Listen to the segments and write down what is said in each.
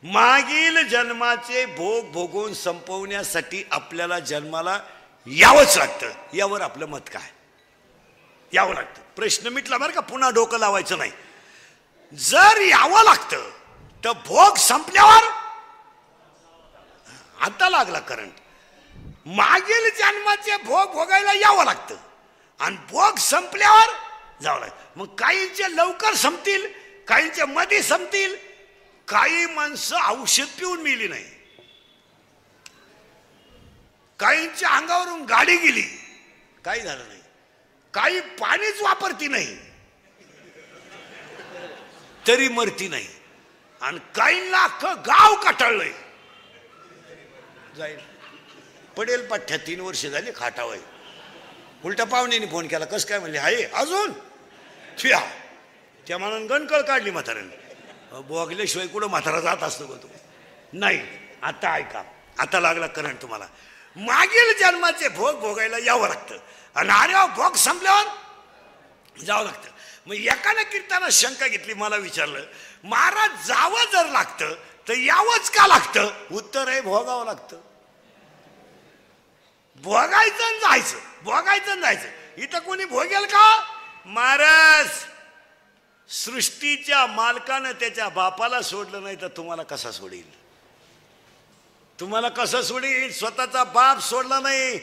मागील जन्माचे भोग भोगून संपवण्यासाठी आपल्याला जन्माला यावंच लागतं. यावर आपलं मत काय? यावं लागतं. प्रश्न मिटला बरं का, पुन्हा डोकं लावायचं नाही. जर यावं लागतं तर भोग संपल्यावर, आता लागला करंट, मागील जन्माचे भोग भोगायला यावं लागतं आणि भोग संपल्यावर जावं लागतं. मग काहींचे लवकर संपतील, काहींचे मध्ये संपतील. काही माणसं औषध पिऊन मेली नाही, काहींच्या अंगावरून गाडी गेली, काही झालं नाही. काही पाणीच वापरती नाही तरी मरती नाही. आणि काहींना अख्खं गाव कटाळलंय, जाईल पडेल पाठ्या 3 वर्ष झाली खाटावय. उलट्या पाहुण्याने फोन केला, कसं काय म्हणले, आहे अजून त्या मानानं गणकळ काढली म्हाताऱ्याने. भोगल्याशिवाय कुठं म्हातारा जात असतो का तू? नाही. आता ऐका, आता लागला करंट तुम्हाला. मागील जन्माचे भोग भोगायला यावं लागतं आणि अरे भोग संपल्यावर जावं लागतं. मग एकानं कीर्तनात शंका घेतली, मला विचारलं, महाराज जावं जर लागतं तर यावंच का लागतं? उत्तर आहे, भोगावं लागतं. भोगायचं आणि जायचं, भोगायचं आणि जायचं. इथं कोणी भोगेल का? महाराज, सृष्टीच्या मालकानं त्याच्या बापाला सोडलं नाही तर तुम्हाला कसा सोडेल? तुम्हाला कसं सोडेल? स्वतःचा बाप सोडला नाही.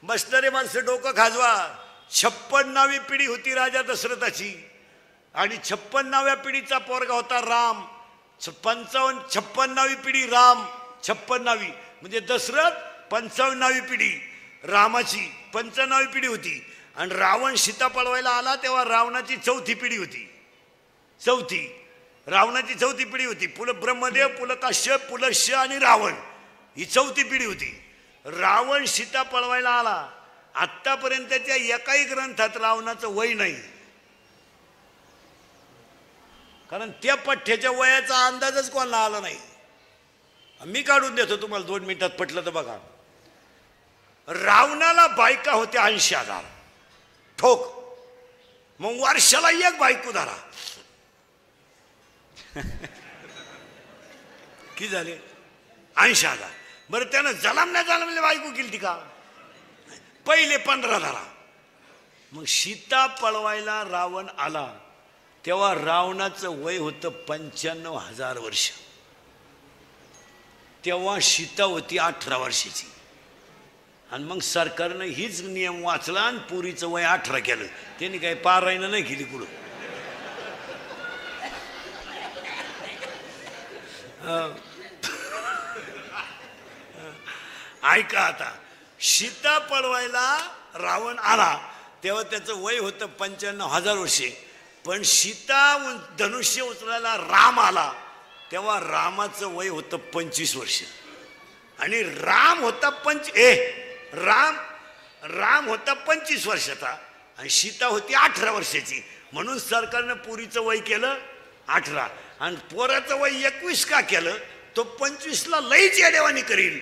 बसणारे माणसं डोकं खाजवा. 56वी पिढी होती राजा दशरथाची आणि 56व्या पिढीचा पोरगा होता राम. 56वी पिढी राम, 56वी म्हणजे दशरथ, 55वी पिढी रामाची 55वी पिढी होती. आणि रावण सीता पळवायला आला तेव्हा रावणाची 4थी पिढी होती. रावणाची 4थी पिढी होती. ब्रह्मदेव, काश्यप, पुलश्य आणि रावण, ही 4थी पिढी होती. रावण सीता पळवायला आला. आतापर्यंतच्या एकाही ग्रंथात रावणाचं वय नाही, कारण त्या पठ्याच्या वयाचा अंदाजच कोणाला आला नाही. मी काढून देतो तुम्हाला 2 मिनिटात, पटलं तर बघा. रावणाला बायका होत्या 80,000 ठोक. मग वर्षाला एक बायको धरा, किती झाले? 80,000. बरं, त्यानं जलमल्या बायको केली का? पहिले 15 धरा. मग सीता पळवायला रावण आला तेव्हा रावणाचं वय होतं 95,000 वर्ष. तेव्हा सीता होती 18 वर्षाची. आणि मग सरकारनं हीच नियम वाचला आणि पुरीचं वय 18 केलं. त्यांनी काही पारायण नाही केली कुठं. ऐका, आता सीता पळवायला रावण आला तेव्हा त्याचं वय होतं 95,000 वर्षे. पण सीता धनुष्य उचलायला राम आला तेव्हा रामाचं वय होतं 25 वर्ष. आणि राम होता राम होता 25 वर्षाचा आणि सीता होती 18 वर्षाची. म्हणून सरकारनं पुरीचं वय केलं 18 आणि पोराचं वय 21 का केलं? तो 25ला लईच येडेवानी करील.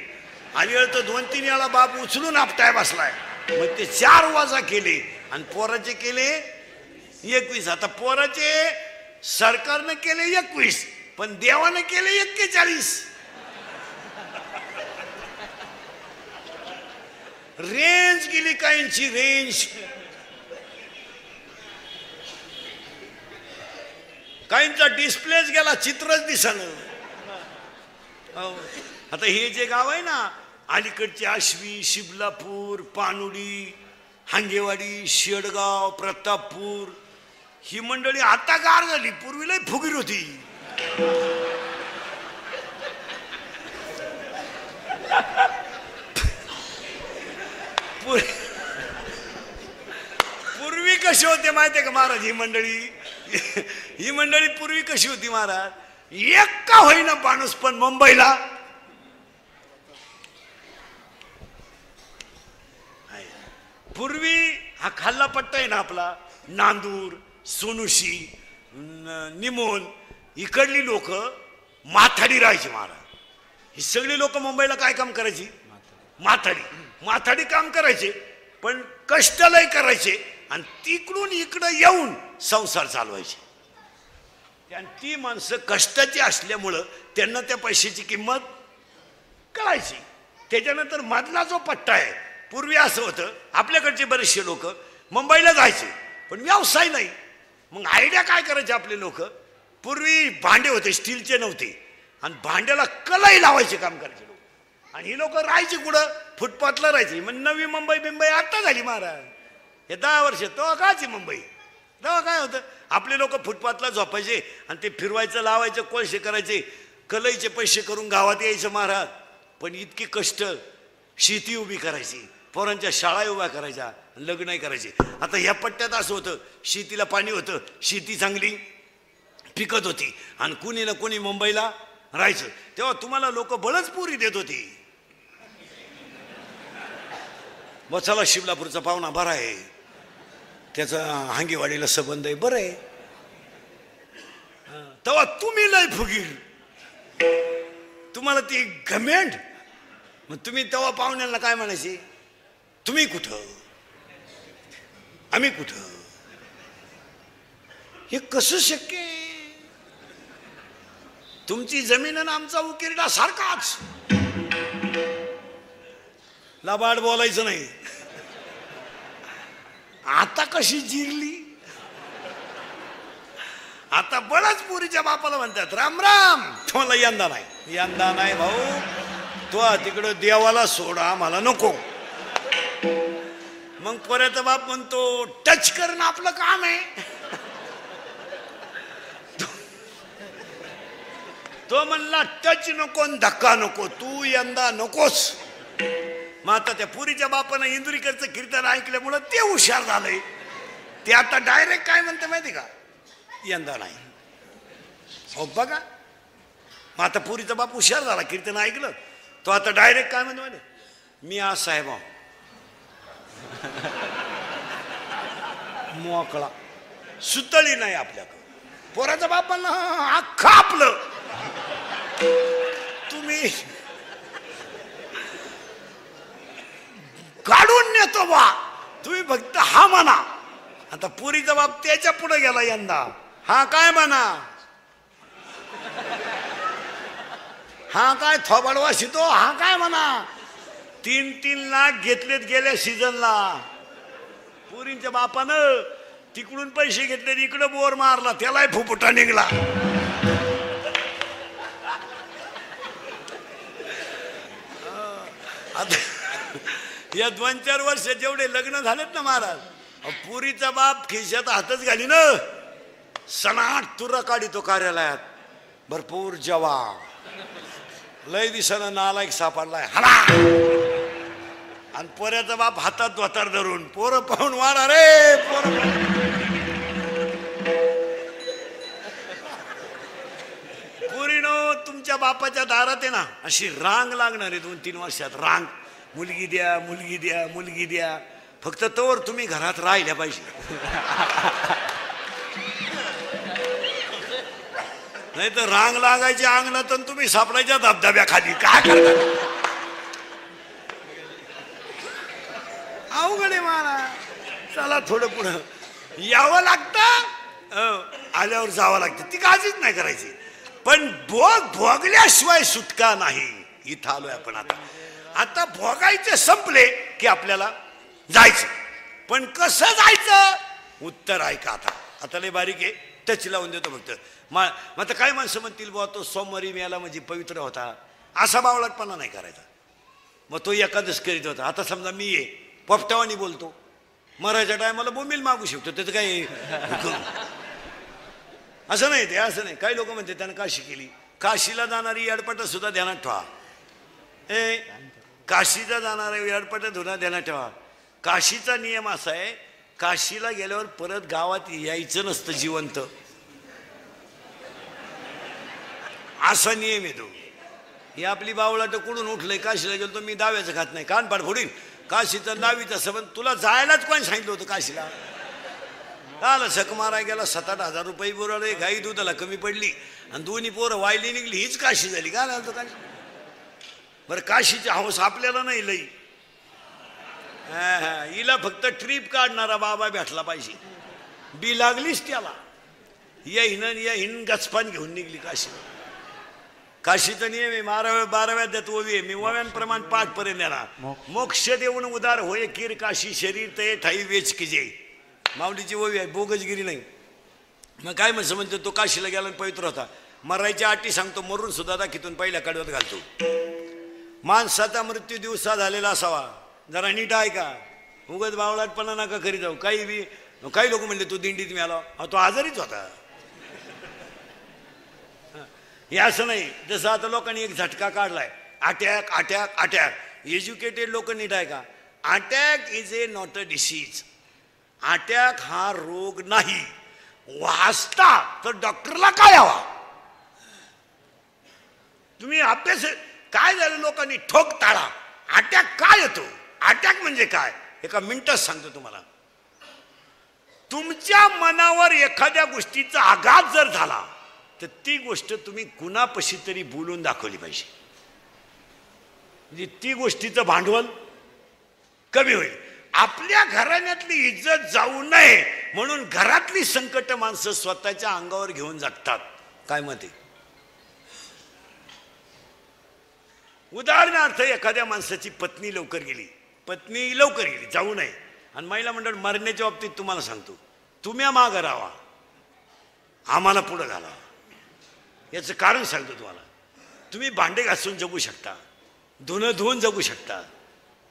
आणि तर 2-3 वेळा बाप उचलून आपटाय बसलाय. मग ते 4 वाजा केले आणि पोराचे केले 21. आता पोराचे सरकारनं केले 21 पण देवानं केले 41. रेंज गेली काहींची, रेंज. काहींचा डिस्प्लेच गेला, चित्रच दिसलं. आता हे जे गाव आहे ना अलीकडचे, आश्वी, शिबलापूर, पानुडी, हांगेवाडी, शेडगाव, प्रतापपूर, ही मंडळी आता गार झाली. पूर्वी लई फुगीर होती. पूर्वी कशी होते माहितीये का महाराज? ही मंडळी पूर्वी कशी होती महाराज? एक का होईना माणूस पण मुंबईला पूर्वी हा खाल्ला पट्टा आहे ना आपला, नांदूर, सोनुशी, निमोन, इकडली लोक माथाडी राहायची महाराज. ही सगळी लोक मुंबईला काय काम करायची? माथाडी काम करायचे, पण कष्ट लय करायचे आणि तिकडून इकडं येऊन संसार चालवायचे. आणि ती माणसं कष्टाची असल्यामुळं त्यांना त्या पैशाची किंमत कळायची. त्याच्यानंतर मधला जो पट्टा आहे, पूर्वी असं होतं आपल्याकडचे बरेचसे लोक मुंबईला जायचे पण व्यवसाय नाही. मग आयडिया काय करायचे आपले लोक, पूर्वी भांडे होते स्टीलचे नव्हते आणि भांड्याला कलाई लावायचे काम करायचे लोक. आणि ही लोक राहायची कुठं, फुटपाथला राहायची. मग नवी मुंबई आता झाली महाराज, हे 10 वर्ष. तो काची मुंबई, तेव्हा काय होतं आपले लोक फुटपाथला झोपायचे आणि ते फिरवायचं लावायचं कोळशे करायचे, कलईचे पैसे करून गावात यायचं महाराज. पण इतकी कष्ट, शेती उभी करायची, पोरांच्या शाळा उभ्या करायच्या, लग्नही करायचे. आता या पट्ट्यात असं होतं, शेतीला पाणी होतं, शेती चांगली पिकत होती आणि कुणी ना कुणी मुंबईला राहायचं. तेव्हा तुम्हाला लोक बळच पुरी देत होती. चला शिवलापूरचा पाहुणा बरा आहे, त्याचा हांगेवाडीला संबंध आहे, बरं आहे. तेव्हा तुम्ही लय फुगीर, तुम्हाला ती घमेंड. मग तुम्ही तेव्हा पाहुण्यांना काय म्हणायचे, तुम्ही कुठं आम्ही कुठं, हे कसं शक्य आहे. तुमची जमीन आणि आमचा उकिरडा सारखाच. लबाड बोलायचं नाही. आता कशी जिरली, आता बळच पुरीच्या बापाला म्हणतात राम राम. तुम्हाला यंदा नाही, यंदा नाही भाऊ, तो तिकडं देवाला सोडा, आम्हाला नको. मग पोऱ्याचा बाप म्हणतो टच करणं आपलं काम आहे. तो म्हणला टच नको धक्का नको, तू यंदा नकोस. मग आता त्या पुरीच्या बापानं इंदुरीकरचं कीर्तन ऐकल्यामुळं ते हुशार झालंय. ते आता डायरेक्ट काय म्हणते माहिती का, यंदा नाही. हो बघा, मग आता पुरीचा बाप हुशार झाला, कीर्तन ऐकलं, तो आता डायरेक्ट काय म्हणतो माहिती, मी आज साहेब मोकळा, सुतळी नाही आपल्याकडं. पोराचा बापांना अख्खा आपलं, तुम्ही काढून नेतो बा, तुम्ही फक्त हा म्हणा. आता पुरीचा बाप त्याच्या पुढे गेला यंदा, हा काय म्हणा, हा काय थोबाडवा शितो, हा काय म्हणा. 3-3 लाख घेतलेत गेल्या सीझनला. पुरींच्या बापानं तिकडून पैसे घेतले, इकडं बोर मारला, त्यालाही फुफुटा निघला. आता या 2-4 वर्ष जेवढे लग्न झालेत ना महाराज, पुरीचा बाप खिशात हातच घाली ना, सनाट तुरा काढितो कार्यालयात, भरपूर जवा, लय दिसानं नालायक सापडलाय हला. आणि पोऱ्याचा बाप हातात धोतर धरून, पोरं पाहून वाढा रे पोरं. पुरीनो तुमच्या बापाच्या दारात आहे ना अशी रांग लागणार आहे 2-3 वर्षात, रांग. मुलगी द्या, मुलगी द्या, मुलगी द्या. फक्त तोवर तुम्ही घरात राहिल्या पाहिजे, नाही तर रांग लागायची अंगणात आणि तुम्ही सापडायच्या धबधब्याखाली. काय करता, अवघड आहे महाराज. चला थोडं पुढं यावं लागतं, आल्यावर जावं लागतं, ती काळजीच नाही करायची. पण भोगल्याशिवाय सुटका नाही. इथं आलोय आपण आता. आता भोगायचे संपले की आपल्याला जायचं. पण कसं जायचं, उत्तर ऐका. आता लय बारीक आहे, टच लावून देतो फक्त. मग आता काय माणसं म्हणतील, बुवा तो सोमवारी मेला म्हणजे पवित्र होता, असा बावळटपणा नाही करायचा. मग तो एकादश करीत होता. आता समजा मी ये पोपटावानी बोलतो, मरायच्या टायमाला बोंबील मागू शकतो, त्याचं काय असं नाही. ते असं नाही. काही लोक म्हणते त्यानं काशी केली. काशीला जाणारी अडपट सुद्धा ध्यानात ठेवा. काशीला जाणारे अडपट सुद्धा ध्यानात ठेवा. काशीचा नियम असा आहे, काशीला गेल्यावर परत गावात यायचं नसतं जिवंत, असा नियम येतो. ही आपली बावळाट कुठून उठलंय, काशीला गेलो मी दाव्याचं खात नाही, कानपाड फोडीन. काशीचा दावीचा संबंध, तुला जायलाच कोण सांगितलं होतं काशीला. काल सक माराय गेला, 7-8 हजार रुपये बुराले, गाई दुधाला कमी पडली आणि दोन्ही पोरं वायली निघली, हीच काशी झाली. काय झालं काशी. बरं काशीची हौस आपल्याला नाही लई. हिला फक्त ट्रिप काढणारा बाबा भेटला पाहिजे, बी लागलीच त्याला. या हिन गचपान घेऊन निघली काशी. काशीचा नियम आहे 12व्या देत ओवी आहे. मी ओव्यांप्रमाण 5 पर्यंत येणार. मोक्ष देऊन उदार होय कीर काशी शरीर ते ठाई वेच किजे. माऊलीची ओवी आहे, बोगसगिरी नाही. मग काय म्हणतो तो काशीला गेला आणि पवित्र होता. मरायच्या अटी सांगतो, मरून सुद्धा दाखीतून पहिल्या कडव्यात घालतो. माणसाचा मृत्यू दिवसा झालेला असावा. जरा नीट आहे का, उगत बावळाटपणा नका करी जाऊ. काही लोक म्हणले तू दिंडीत मिळाला, तो आजारीच होता. हे असं नाही. जसं आता लोकांनी एक झटका काढलाय, अटॅक अटॅक अटॅक. एज्युकेटेड लोक नीट आहे का, attack is a not a disease. Attack हा रोग नाही. वाचता तर डॉक्टरला काय हवा. तुम्ही अभ्यास काय झालं, लोकांनी ठोक ताळा. अटॅक काय येतो, अटॅक म्हणजे काय, एका मिनिटात सांगतो तुम्हाला. तुमच्या मनावर एखाद्या गोष्टीचा आघात जर झाला तर ती गोष्ट तुम्ही कुणापाशी तरी बोलून दाखवली पाहिजे, म्हणजे ती गोष्टीचं भांडवल कमी होईल. आपल्या घराण्यातली इज्जत जाऊ नये म्हणून घरातली संकट माणसं स्वतःच्या अंगावर घेऊन जगतात. काय मत आहे? उदाहरणार्थ एखाद्या माणसाची पत्नी लवकर गेली जाऊ नये. आणि महिला मंडळ मरण्याच्या बाबतीत तुम्हाला सांगतो, तुम्ही मागं राहा, आम्हाला पुढं घाला. याचं कारण सांगतो तुम्हाला. तुम्ही भांडे घासून जगू शकता, धुणं धुवून जगू शकता,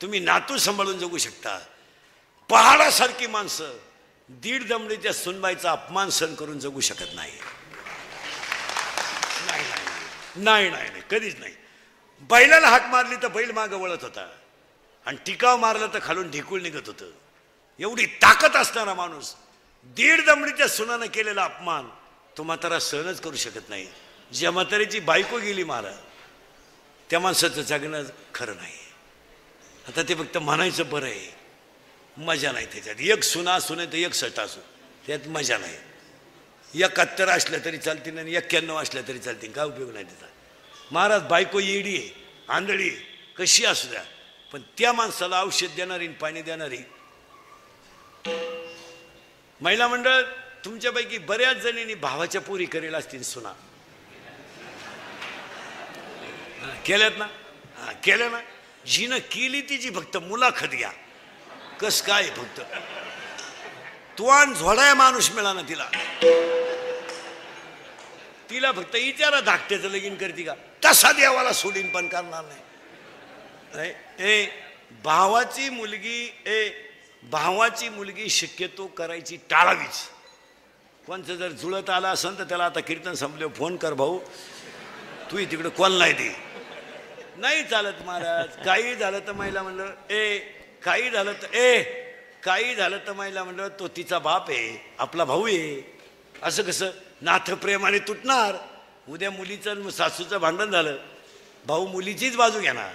तुम्ही नातू सांभाळून जगू शकता. पहाडासारखी माणसं 1.5 दमडीच्या सुनबाईचा अपमान सहन करून जगू शकत नाही. नाही नाही नाही, कधीच नाही. बैलाला हाक मारली तर बैल मागं वळत होता, आणि टिकाव मारलं तर खालून ढेकूळ निघत होतं. एवढी ताकद असणारा माणूस 1.5 दमडीच्या सुनानं केलेला अपमान तो म्हातारा सहनच करू शकत नाही. ज्या म्हाताऱ्याची बायको गेली मारा, त्या माणसाचं जगणं खरं नाही. आता ते फक्त म्हणायचं बरं आहे, मजा नाही त्याच्यात. एक सुना सुने तर एक सट असू, त्यात मजा नाही. 71 असल्या तरी चालतील आणि 91 असल्या तरी चालतील, काय उपयोग नाही त्याचा. महाराज बायको येडी आहे, आंधळी आहे, कशी असू द्या, पण त्या माणसाला औषध देणारी पाणी देणारी. महिला मंडळ तुमच्यापैकी बऱ्याच जणींनी भावाच्या पोरी करेल असतील सुना, केल्यात ना? केल्या ना? जिनं केली तिची फक्त मुलाखत घ्या, कस काय फक्त. तुवान झोडाया माणूस मिळा ना तिला फक्त विचारा धाकट्याचं लगीन करते का, तसा देवाला सोडीन पण करणार नाही. भावाची मुलगी शक्यतो करायची टाळावीच. कोणचं जर जुळत आला असेल तर त्याला आता कीर्तन संपल्यावर फोन कर, भाऊ तू तिकडे कोण नाही दे. नाही चालत महाराज. काही झालं तर महिला म्हणलं काही झालं तर महिला म्हणलं तो तिचा बाप आहे, आपला भाऊ आहे. असं कसं नाथ प्रेमाने तुटणार. उद्या मुलीचं सासूचं भांडण झालं, भाऊ मुलीचीच बाजू घेणार.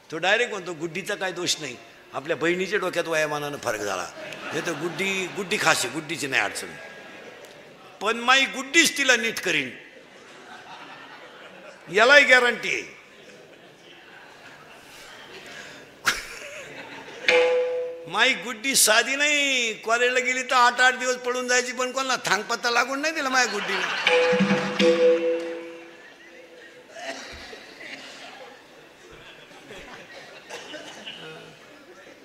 तो डायरेक्ट म्हणतो गुड्डीचा काय दोष नाही, आपल्या बहिणीच्या डोक्यात वयामानानं फरक झाला. हे तर गुड्डी खाशी, गुड्डीची नाही अडचण, पण माई गुड्डीच तिला नीट करीन, यालाही गॅरंटी आहे. माई गुड्डी साधी नाही. कॉलेजला गेली तर 8-8 दिवस पडून जायची, पण कोणाला थांगपत्ता लागून नाही दिला माझ्या गुड्डीने.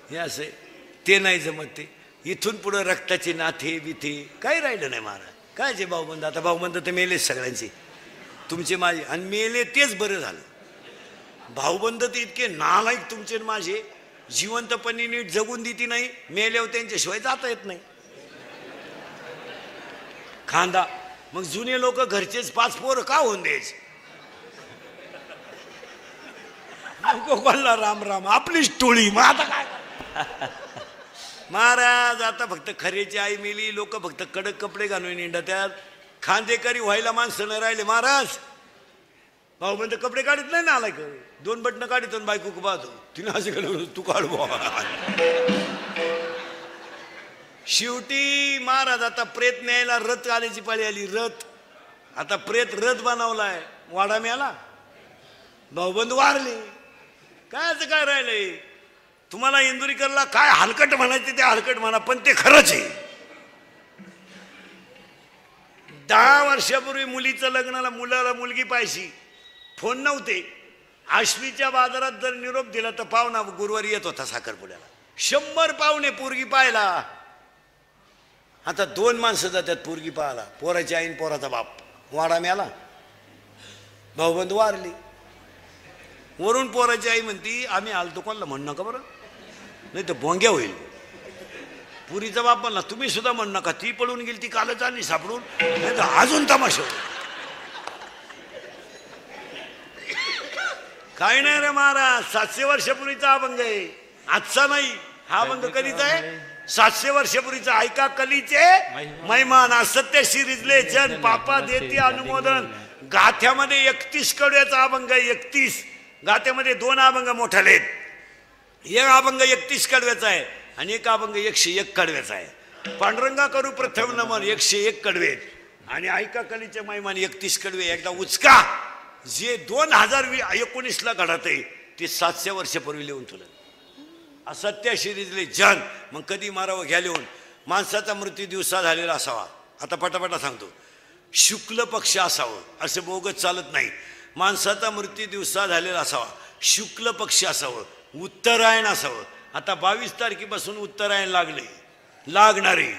हे असे ते नाही जमत. ते इथून पुढे रक्ताचे नाथे बिथे काही राहिलं नाही महाराज. काय जे भाऊबंद, आता भाऊबंद तर मेलेच सगळ्यांचे, तुमचे माझे, आणि मेले तेच बरं झालं. भाऊबंद तर इतके नालायक तुमचे माझे, जिवंतपणी नीट जगून देती नाही, मेल्यावर त्यांच्याशिवाय जाता येत नाही. खांदा मग जुने लोक घरचेच 5 पोरं का होऊन द्यायचे. कोणला राम राम आपलीच टोळी. मग आता काय महाराज, आता फक्त खरेची आई मेली, लोक फक्त कडक कपडे घालून निंडत्यात. खांदेकरी व्हायला माणसं नाही राहिले महाराज. भाऊ म्हणते कपडे काढत नाही ना, आलाय 2 बटणं काढतो बायको पाहतो, तिने असे घालून तू काढ. शेवटी महाराज आता प्रेत न्यायला रथ आल्याची पाळी आली. रथ आता प्रेत रथ बनवलाय, वाडा मिळाला, भाऊबंद वारले. काय असं काय राहिलंय. तुम्हाला इंदुरीकरला काय हलकट म्हणायचे ते हलकट म्हणा, पण ते खरंच आहे. 10 वर्षापूर्वी मुलीचं लग्नाला मुलाला मुलगी पाहिजे, फोन नव्हते. आश्वीच्या बाजारात जर निरोप दिला तर पाहुणा गुरुवारी येत होता साखरपुड्याला. 100 पाहुणे पोरगी पाहायला. आता 2 माणसं जातात पोरगी पाहायला, पोराची आईन पोराचा बाप. वाडा मिळाला, भाऊबंद वारली. वरून पोराची आई म्हणती आम्ही आलतो, कोणाला म्हणू नका बरं, नाही तर भोंग्या होईल. पुरीचा बाप म्हणला तुम्ही सुद्धा म्हणू नका, ती पळून गेली, ती कालच आली सापडून, नाही तर अजून तमाशा होईल. काही नाही रे महाराज, 700 वर्षापूर्वीचा अभंग आहे, आजचा नाही. हा अभंग कधीचा आहे? 700 वर्षापूर्वीचा. ऐका कलीचे महिमान, असत्य शिरिजले जन, पापा देते अनुमोदन. गाथ्यामध्ये 31 कडव्याचा अभंग आहे. 31 गाथ्यामध्ये 2 अभंग मोठाले आहेत. एक अभंग 31 कडव्याचा आहे आणि एक अभंग 101 कडव्याचा आहे. पांडुरंगा करू प्रथम नमन 101 कडवे आणि ऐका कलीचे महिमान 31 कडवे. एकदा उचका. जे 2019ला घडत आहे ते 700 वर्षापूर्वी लिहून तुला. असत्य शिरीजले जन, मग कधी मारावं घ्या लिहून. माणसाचा मृत्यू दिवसा झालेला असावा. आता पटापटा सांगतो. शुक्ल पक्ष असावं, असं बोगत चालत नाही. माणसाचा मृत्यू दिवसा झालेला असावा, शुक्ल पक्ष असावं, उत्तरायण असावं. आता 22 तारखेपासून उत्तरायण लागणारे.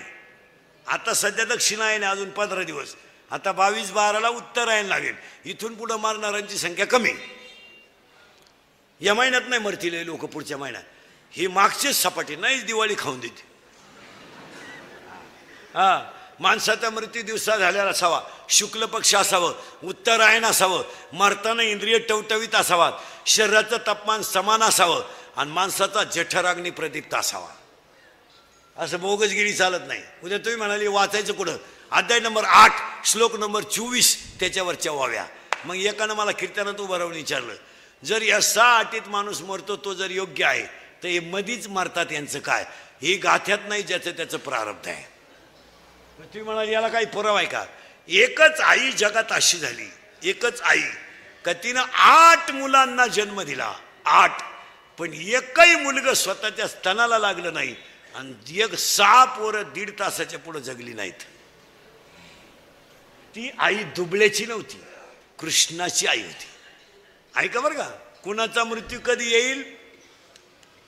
आता सध्या दक्षिणायन अजून 15 दिवस. आता 22/12ला उत्तरायण लागेल. इथून पुढं मारणाऱ्यांची संख्या कमी. या महिन्यात नाही मरतील लोक, पुढच्या महिन्यात. ही मागचीच सपाटी नाहीच, दिवाळी खाऊन देते. हा, माणसाचा मृत्यू दिवसा झालेला असावा, शुक्ल पक्ष असावं, उत्तरायण असावं, मरताना इंद्रिय टवटवीत असावात, शरीराचं तापमान समान असावं आणि माणसाचा जठराग्नी प्रदीप्त असावा. असं बोगसगिरी चालत नाही. उद्या तुम्ही म्हणाले वाचायचं कुठं? अध्याय नंबर 8 श्लोक नंबर 24 त्याच्यावरच्या वाव्या. मग एकानं मला कीर्तनात उभं राहून विचारलं, जर या 6 अटीत माणूस मरतो तो जर योग्य आहे तर हे मधीच मरतात यांचं काय? हे गाथ्यात नाही, ज्याचं त्याचं प्रारब्ध आहे. तुम्ही म्हणाले याला काही पुरावा आहे का? एकच आई जगात अशी झाली, एकच आई का तिनं 8 मुलांना जन्म दिला. 8, पण एकही मुलगा स्वतःच्या स्तनाला लागलं नाही आणि 6 पोरं 1.5 तासाच्या पुढे जगली नाहीत. ती आई दुबळ्याची नव्हती, कृष्णाची आई होती. ऐका बरं का, कुणाचा मृत्यू कधी येईल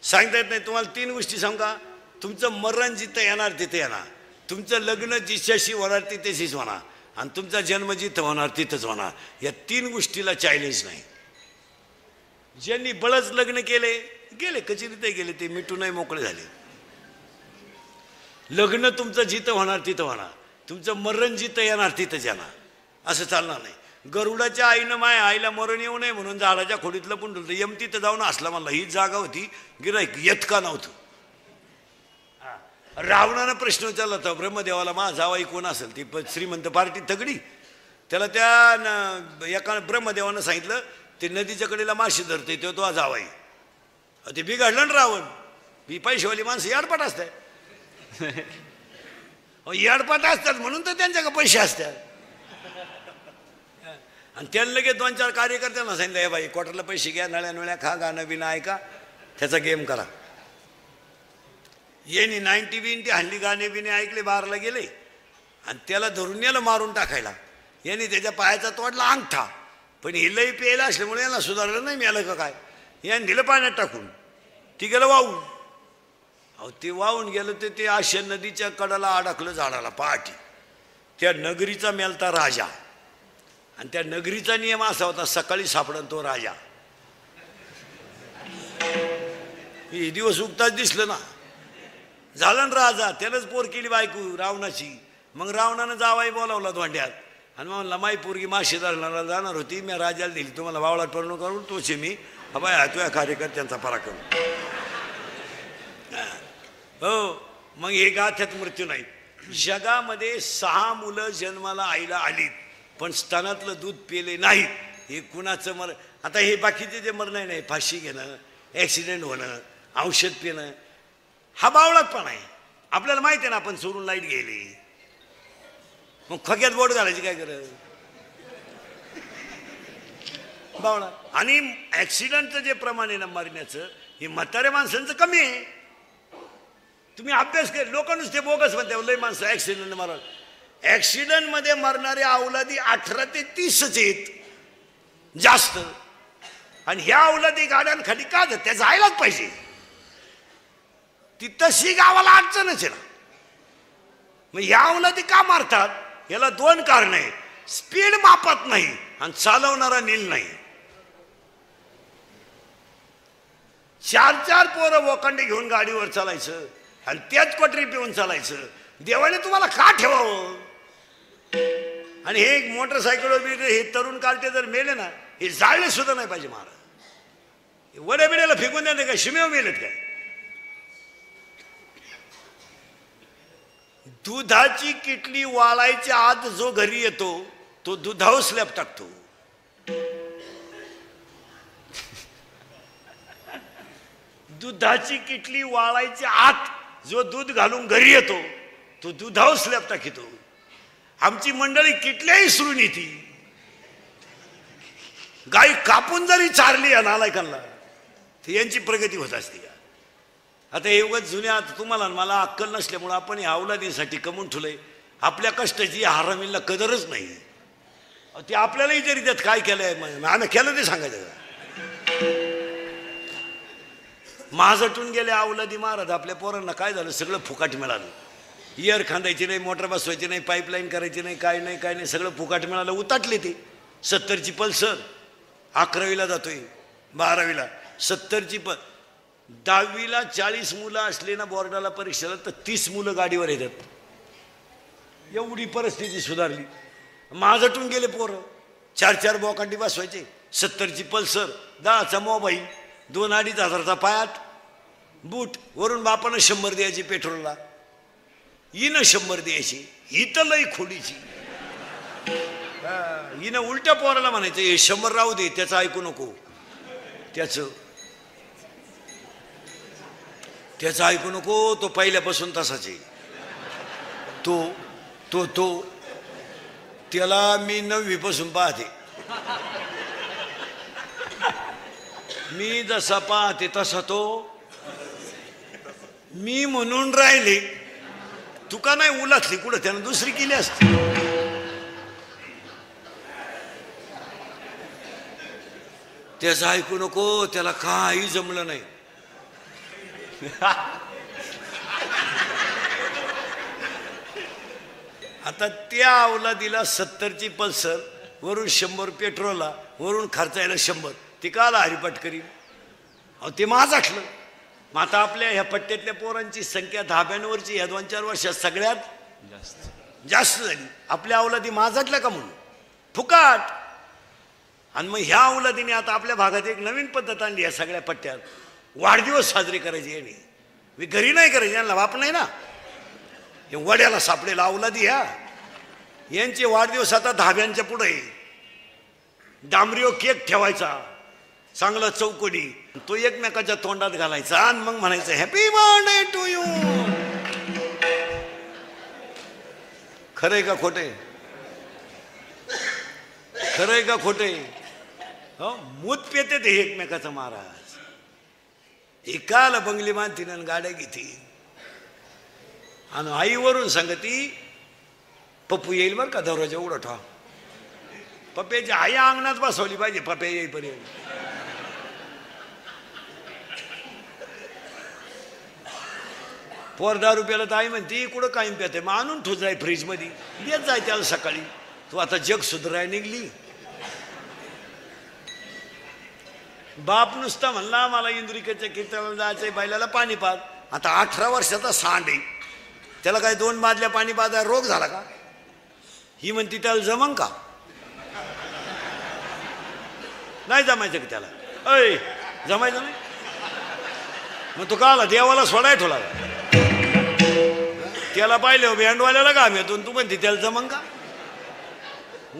सांगता येत नाही. तुम्हाला 3 गोष्टी सांगा. तुमचं मरण जिथं येणार तिथे येणार, तुमचं लग्न जिच्याशी होणार तिथेशीच होणार आणि तुमचा जन्म जिथं होणार तिथंच होणार. या 3 गोष्टीला चॅलेंज नाही. ज्यांनी बळच लग्न केले गेले, कचेरीत गेले, ते मिटूनही मोकळे झाले. लग्न तुमचं जिथं होणार तिथं होणार, तुमचं मरण जिथं येणार तिथंच येणार. असं चालणार नाही. गरुडाच्या आईनं माय आईला मरण येऊ नये म्हणून झाडाच्या खोडीतलं पण यमतीत जाऊन असला म्हणला. ही जागा होती, गिराईक येत का नव्हतं. रावणानं प्रश्न विचारला होता ब्रह्मदेवाला, मा जावाई कोण असेल? ती श्रीमंत पार्टी तगडी. त्याला त्या एका ब्रह्मदेवानं सांगितलं ते नदीच्या कडेला माशी धरते तो जावाई. ते बिघडलं ना रावण. ही पैशावाली माणसं याडपाट असतात. याडपाट असतात म्हणून तर त्यांच्याकडे पैसे असतात. आणि त्यांना लगेच 2-4 कार्यकर्त्यांना सांगितलं, हे बाई क्वार्टरला पैसे घ्या, नळ्या नळ्या खा, गाणं बिणं ऐका, त्याचा गेम करा. येणी 90 बिन ते हल्ली गाणे बिणे ऐकले, बारला गेले आणि त्याला धरून नेलं मारून टाकायला. यांनी त्याच्या पायाचा तोडला अंगठा. पण हे लई प्यायला असल्यामुळे यांना सुधारलं नाही मिळालं का काय. याने दिलं पाण्यात टाकून, ती गेलं वाहून. अहो ते वाहून गेलं तर ते आशा नदीच्या कडाला अडकलं झाडाला पहाटी. त्या नगरीचा मेलता राजा आणि त्या नगरीचा नियम असा होता, सकाळी सापडन तो राजा. हे दिवस उगताच दिसलं ना, झालं ना राजा. त्यानंच पोर केली बायको रावणाची. मग रावणानं जावाई बोलावला धोंड्यात आणि मग म्हणला, माई पोरगी माशी धरणारा जाणार होती, मी राजाला दिली, तुम्हाला वावळात पडणं करून तोचे मी हबाय तुझ्या कार्यकर्त्यांचा पराक्रम. हो, मग हे गाथ्यात मृत्यू नाही. जगामध्ये 6 मुलं जन्माला आईला आलीत पण स्तनातलं दूध पिले नाही. हे कुणाचं मरण? आता हे बाकीचे जे मरण नाही, फाशी घेणं, ॲक्सिडेंट होणं, औषध पिणं, हा बावळात पण आहे. आपल्याला माहिती आहे ना, आपण चोरून लाईट गेली, मग खग्यात बोट घालायची काय गरज? बावळा. आणि ॲक्सिडेंटचं जे प्रमाण आहे ना मरण्याचं, हे म्हाताऱ्या माणसांचं कमी आहे. तुम्ही अभ्यास केला, लोक नुसते बोगस म्हणते लय माणसं ॲक्सिडेंट मारा. ऍक्सिडेंट मध्ये मरणारे अवलादी 18 ते 30 आहेत जास्त. आणि ह्या अवलादी गाड्यांखाली का त्या जायलाच पाहिजे. ती तशी गावाला अडचणच आहे ना. मग ह्या अवलादी का मारतात? याला 2 कारण आहे. स्पीड मापत नाही आणि चालवणारा नील नाही. 4-4 पोरं वोकांडे घेऊन गाडीवर चालायचं आणि त्याच कोटरी पिऊन चालायचं. देवाने तुम्हाला का ठेवावं? आणि हे एक मोटरसायकल हे तरुण कार्टे जर मेले ना, हे जाळले सुद्धा नाही पाहिजे महाराज. वड्या बिड्याला फेकून द्या काय, शिमेव मेलेत काय? दुधाची किटली वाळायच्या आत जो घरी येतो तो दुधावर स्लॅब टाकतो. दुधाची किटली वाळायच्या आत जो दूध घालून घरी येतो तो दुधावर स्लॅब टाकीतो. आमची मंडळी किटल्याही सुरून येते. गाय कापून जरी चारली या नालायकांना तर यांची प्रगती होत असते. आता हे उगाच जुन्या तुम्हाला मला अक्कल नसल्यामुळे आपण या अवलादीसाठी कमवून ठेवलंय. आपल्या कष्टाची हरामीला कदरच नाही. ते आपल्यालाही जरी त्यात काय केलंय आम्ही केलं ते सांगायचं. माझटून गेले अवलादी महाराज. आपल्या पोरांना काय झालं, सगळं फुकाट मिळालं. इयर खांदायची नाही, मोटर बसवायची नाही, पाईपलाईन करायची नाही, काय नाही काय नाही, सगळं फुकाट मिळालं. उताटले ते. 70ची पल्सर 11वीला जातोय, 12वीला 70ची 10वीला 40 मुलं असले ना बोर्डाला परीक्षेला तर 30 मुलं गाडीवर येतात. एवढी परिस्थिती सुधारली. माझटून गेले पोरं. 4-4 बोकांडी बसवायचे, 70ची पल्सर, 10चा मोबाईल, 2-2.5 हजाराचा पायात बूट, वरून बापानं 100 द्यायची पेट्रोलला, हिनं 100 द्यायची. ही तर लई खोडीची. हिनं उलट्या पोराला म्हणायचं हे 100 राहू दे, त्याचं ऐकू नको, त्याचं ऐकू नको, तो पहिल्यापासून तसाच आहे. तो त्याला मी 9वी पासून पाहते. मी जसा पाहते तसा तो. मी म्हणून राहिले, तुका नाही उलातली कुठं, त्यानं दुसरी केली असती. त्याचं ऐकू नको, त्याला काही जमलं नाही. आता त्या अवलादीला 70ची पल्सर, वरून 100 पेट्रोलला, वरून खर्चायला 100, ती काला हरिपाठ करीन. अहो ते माझाटलं. मग आता आपल्या ह्या पट्ट्यातल्या पोरांची संख्या 10व्यांवरची ह्या 2-4 वर्षात सगळ्यात जास्त झाली. आपल्या अवलादी माझाटल्या का म्हणून फुकाट. आणि मग ह्या अवलादीने आता आपल्या भागात एक नवीन पद्धत आणली. या सगळ्या पट्ट्यात वाढदिवस साजरे करायचे. याने मी घरी नाही करायचे, यांना बाप नाही ना. हे वड्याला सापडेला अवलादी ह्या, यांचे वाढदिवस आता 10व्यांच्या पुढे. डांबरीवर केक ठेवायचा चांगला चौकोनी, तो एकमेकाच्या तोंडात घालायचा आणि मग म्हणायचं हॅपी बर्थडे टू यू. खरंय का खोटे? खरंय का खोटे? मूत पेते ते एकमेकाचा महाराज. एकाला बंगली बांधतील आणि गाड्या घेतील. आणि आईवरून सांगती पप्पू येईल बरं का, दरवाजा उघडा ठेवा. पप्प्याची आई अंगणात बसवली पाहिजे पप्प्या येईपर्यंत. पोर 10 रुपयाला तर आई म्हणते कुठं कायम प्याते, मग आणून ठोच जाय फ्रीजमध्ये, देत जाय त्याला सकाळी. तू आता जग सुधाराय निघली. बाप नुसता म्हणला मला इंद्रिकेच्या कीर्तनाला जायचंय, बैलाला पाणी पाज. आता 18 वर्षाचा सांड आहे, त्याला काय 2 बादल्या पाणी पाजायला रोग झाला का? ही म्हणती त्याला जमन का? नाही जमायचं की त्याला. अय जमायचं नाही. मग तो काला देवाला सोडाय ठोला. त्याला पाहिलं बँडवाल्याला का आम्ही तू म्हणते त्याला जमन का?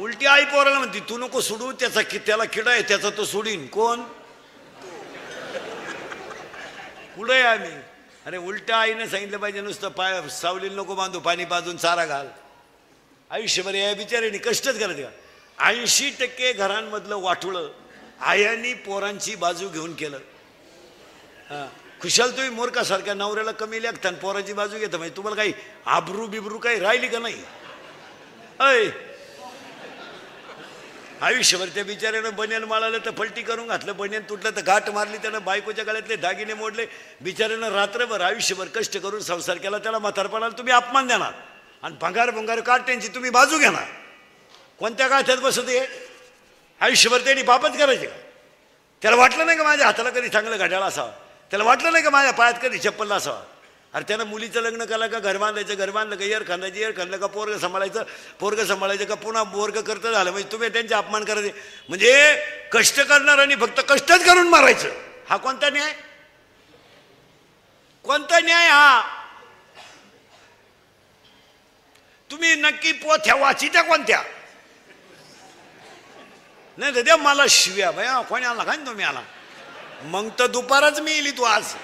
उलटी आई पोराला म्हणते तू नको सोडू, त्याला किडा आहे त्याचा तो सोडीन. कोण? पुढे आम्ही. अरे उलट्या आईने सांगितलं पाहिजे नुसतं पाय सावलीला नको बांधू, पाणी पाजून चारा घाल. आयुष्यभर या बिचाऱ्याने कष्टच करायचे का? 80% घरांमधलं वाटुळं आयांनी पोरांची बाजू घेऊन केलं. खुशाल तुम्ही मोरकासारख्या नवऱ्याला कमी लागता आणि पोराची बाजू घेता, म्हणजे तुम्हाला काही आबरू बिबरू काही राहिली का नाही? अय आयुष्यभर त्या बिचाऱ्यानं बनियान माळालं तर पलटी करून घातलं, बनियान तुटलं तर गाठ मारली, त्यानं बायकोच्या गळ्यातले दागिने मोडले. बिचाऱ्यानं रात्रभर आयुष्यभर कष्ट करून संसार केला, त्याला म्हातारपणाला तुम्ही अपमान देणार आणि भंगार काट्यांची तुम्ही बाजू घेणार. कोणत्या गाठ्यात बसत आहे? आयुष्यभर त्यांनी बापच करायचे का? त्याला वाटलं नाही का माझ्या हाताला कधी चांगलं घड्याळ असावं? त्याला वाटलं नाही का माझ्या पायात कधी चप्पल असावा? अरे त्यानं मुलीचं लग्न केलं का घर बांधायचं, घर बांधलं का एअर खांदायचं का पोरग सांभाळायचं का पुन्हा बोरग करतं झालं, म्हणजे तुम्ही त्यांचा अपमान करायचे. म्हणजे कष्ट करणाऱ्यांनी फक्त कष्टच करून मारायचं, हा कोणता न्याय? कोणता न्याय हा? तुम्ही नक्की पोथ्या वाचित्या कोणत्या? नाही तर द्या मला शिव्या भया, कोणी आला काय तुम्ही आला मग तर दुपारच मी येईल. तू आज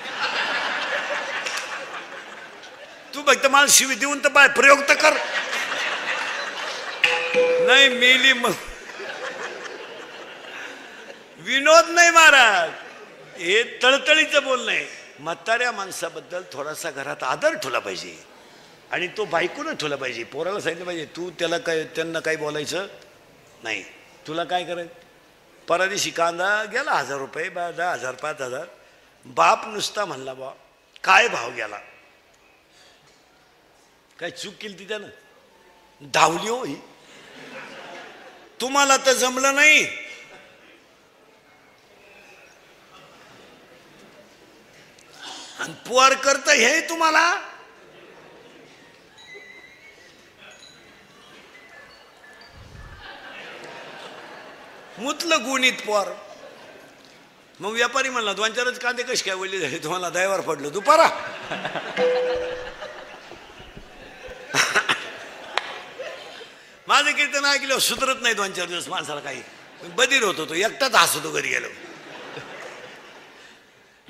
तू फक्त मला शिवी देऊन तर बाय प्रयोग तर कर. नाही मेली मग विनोद नाही महाराज, हे तळतळीचं बोलणं आहे. म्हाताऱ्या माणसाबद्दल थोडासा घरात आदर ठेवला पाहिजे आणि तो बायकोनं ठेवला पाहिजे. पोराला सांगितलं पाहिजे तू त्याला काय, त्यांना काही बोलायचं नाही. तुला काय करायचं? परदेशी कांदा गेला 1000 रुपये, 10,000 5,000. बाप नुसता म्हणला बा काय भाव गेला, काय चूक केली ती त्यानं? धावली हो ही. तुम्हाला तर जमलं नाही. आणि पोर करत हे तुम्हाला. मुतलं गुणित पोर. मग व्यापारी म्हणला 2-4च कांदे कसे काय वळले झाले तुम्हाला, दयावर पडलं दुपारा. माझं कीर्तन ऐकलं सुधरत नाही 2-4 दिवस माणसाला, काही बधीर होतो तो, एकटाच हसतो घरी गेलो.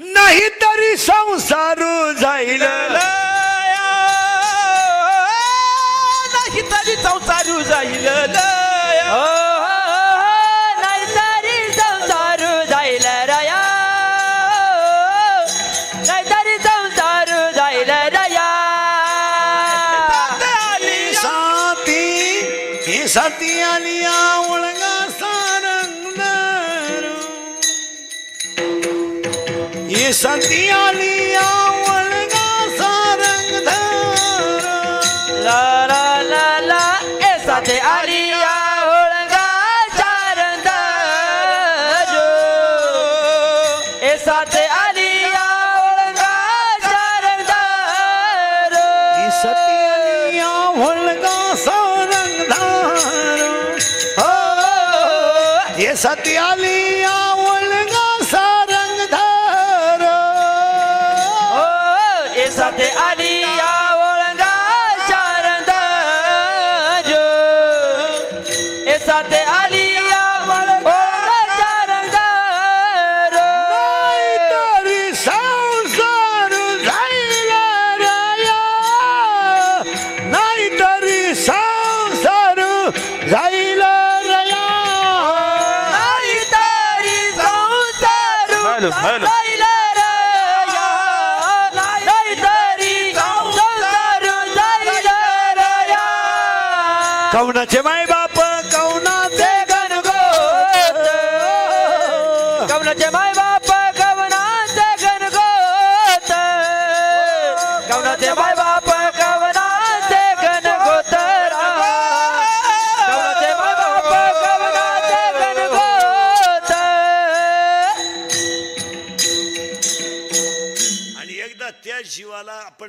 नाही तरी संसार जाईल, नाही तरी संसार जाईल, नाही तरी संसार जाईल रया, नाही तरी संसार जाईल रया. साथी आली आवळगा सारंगदार, ये साथी आली आवळगा सारंगदार. ला ला ला ला ए साथे आली आवळगा सारंगदार, ए साथे आली आवळगा सारंगदार, ये साथी आली आवळगा ये सती आली आवळगा सारंगधार, ये साथे आली आवळगा सारंगधार, ये साथे आली आवळगा सारंगधार. नाही तरी संसार जाईल रया, नाही तरी संसार जाईल रया. कवनाचे माय बाप कवनाचे गणगोत, कवनाचे माय बाप कवनाचे गणगोत, कवनाचे माय बाप कवनाचे गणगोत, कवनाचे माय बाप कवनाचे गणगोत. आणि एकदा त्या जीवाला आपण